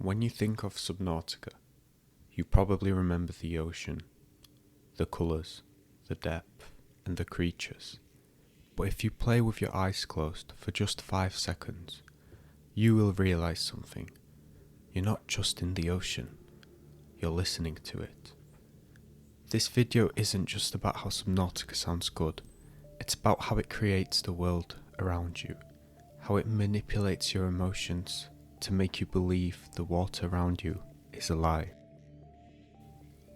When you think of Subnautica, you probably remember the ocean, the colours, the depth, and the creatures. But if you play with your eyes closed for just 5 seconds, you will realise something. You're not just in the ocean, you're listening to it. This video isn't just about how Subnautica sounds good, it's about how it creates the world around you, how it manipulates your emotions to make you believe the water around you is alive.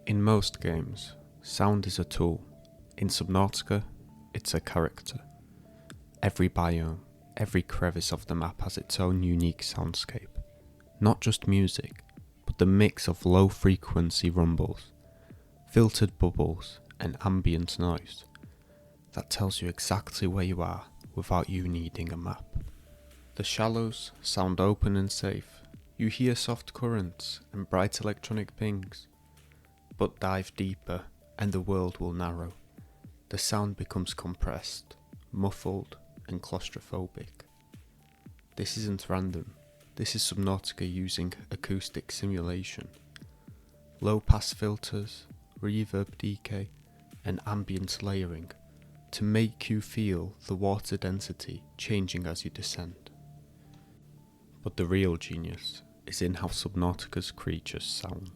In most games, sound is a tool. In Subnautica, it's a character. Every biome, every crevice of the map has its own unique soundscape. Not just music, but the mix of low-frequency rumbles, filtered bubbles, and ambient noise that tells you exactly where you are without you needing a map. The shallows sound open and safe. You hear soft currents and bright electronic pings. But dive deeper and the world will narrow. The sound becomes compressed, muffled, and claustrophobic. This isn't random. This is Subnautica using acoustic simulation. Low-pass filters, reverb decay, and ambient layering to make you feel the water density changing as you descend. But the real genius is in how Subnautica's creatures sound.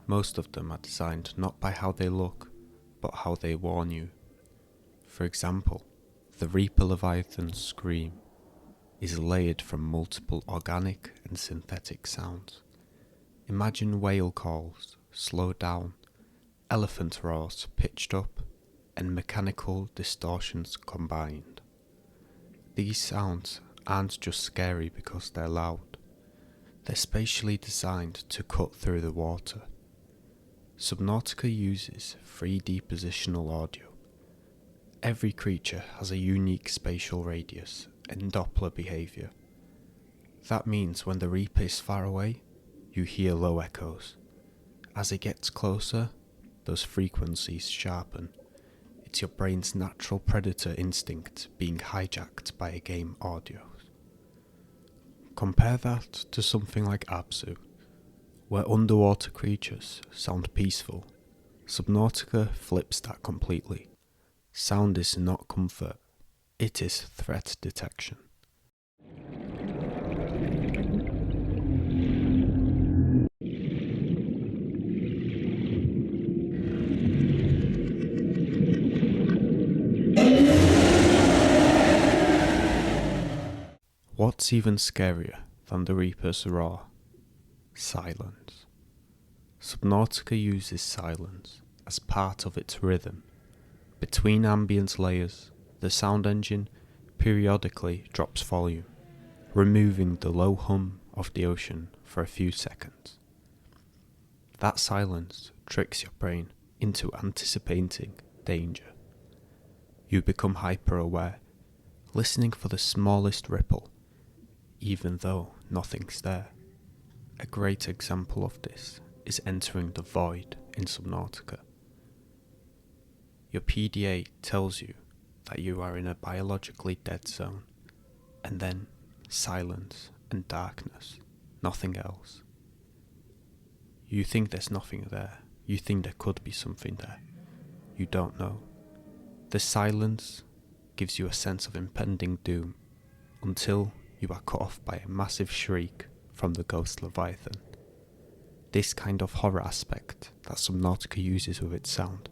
Most of them are designed not by how they look, but how they warn you. For example, the Reaper Leviathan's scream is layered from multiple organic and synthetic sounds. Imagine whale calls slowed down, elephant roars pitched up, and mechanical distortions combined. These sounds aren't just scary because they're loud. They're spatially designed to cut through the water. Subnautica uses 3D positional audio. Every creature has a unique spatial radius and Doppler behaviour. That means when the Reaper is far away, you hear low echoes. As it gets closer, those frequencies sharpen. It's your brain's natural predator instinct being hijacked by a game audio. Compare that to something like Abzu, where underwater creatures sound peaceful. Subnautica flips that completely. Sound is not comfort, it is threat detection. What's even scarier than the Reaper's roar? Silence. Subnautica uses silence as part of its rhythm. Between ambient layers, the sound engine periodically drops volume, removing the low hum of the ocean for a few seconds. That silence tricks your brain into anticipating danger. You become hyper-aware, listening for the smallest ripple, even though nothing's there. A great example of this is entering the void in Subnautica. Your PDA tells you that you are in a biologically dead zone, and then silence and darkness, nothing else. You think there's nothing there, you think there could be something there, you don't know. The silence gives you a sense of impending doom, until you are cut off by a massive shriek from the ghost Leviathan. This kind of horror aspect that Subnautica uses with its sound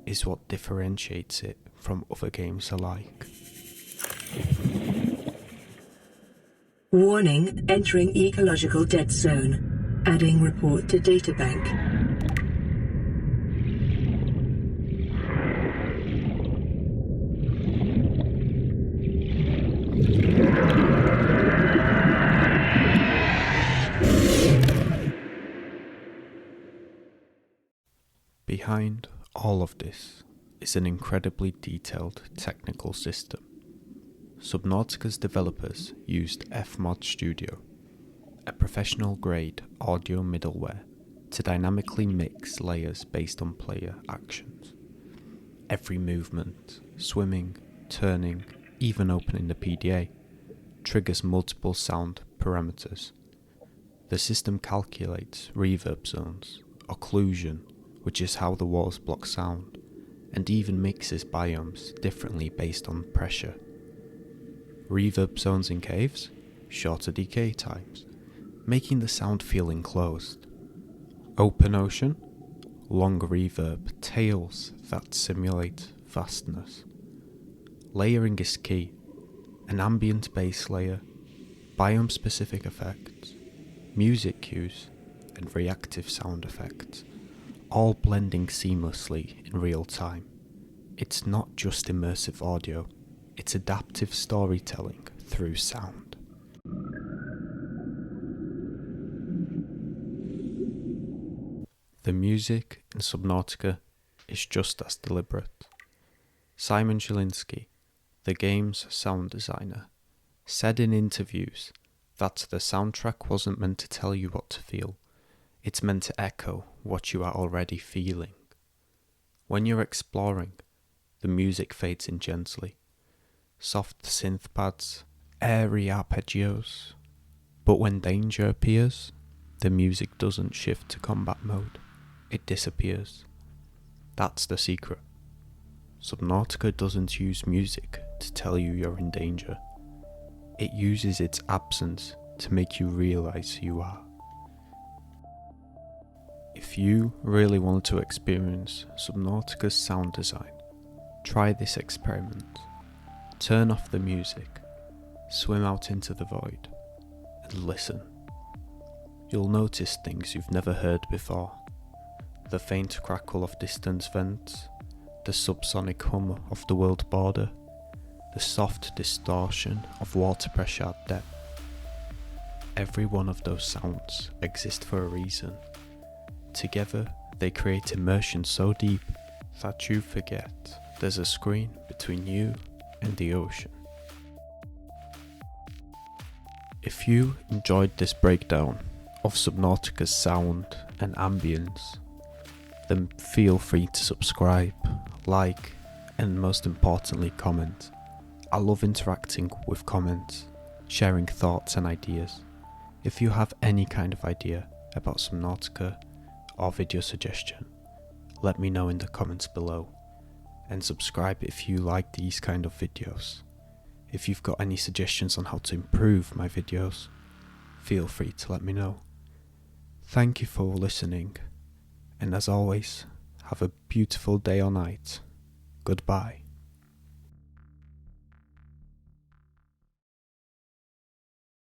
is what differentiates it from other games alike. Warning, entering ecological dead zone. Adding report to databank. Behind all of this is an incredibly detailed technical system. Subnautica's developers used Fmod Studio, a professional-grade audio middleware, to dynamically mix layers based on player actions. Every movement, swimming, turning, even opening the PDA, triggers multiple sound parameters. The system calculates reverb zones, occlusion, which is how the walls block sound, and even mixes biomes differently based on pressure. Reverb zones in caves, shorter decay times, making the sound feel enclosed. Open ocean, long reverb tails that simulate vastness. Layering is key, an ambient bass layer, biome-specific effects, music cues, and reactive sound effects, all blending seamlessly in real time. It's not just immersive audio, it's adaptive storytelling through sound. The music in Subnautica is just as deliberate. Simon Zielinski, the game's sound designer, said in interviews that the soundtrack wasn't meant to tell you what to feel, it's meant to echo what you are already feeling. When you're exploring, the music fades in gently. Soft synth pads, airy arpeggios. But when danger appears, the music doesn't shift to combat mode, it disappears. That's the secret. Subnautica doesn't use music to tell you you're in danger. It uses its absence to make you realize you are. If you really want to experience Subnautica's sound design, try this experiment. Turn off the music, swim out into the void, and listen. You'll notice things you've never heard before. The faint crackle of distant vents, the subsonic hum of the world border, the soft distortion of water pressure at depth. Every one of those sounds exists for a reason. Together, they create immersion so deep that you forget there's a screen between you and the ocean. If you enjoyed this breakdown of Subnautica's sound and ambience, then feel free to subscribe, like, and most importantly comment. I love interacting with comments, sharing thoughts and ideas. If you have any kind of idea about Subnautica or video suggestion, let me know in the comments below, and subscribe if you like these kind of videos. If you've got any suggestions on how to improve my videos, feel free to let me know. Thank you for listening, and as always, have a beautiful day or night. Goodbye.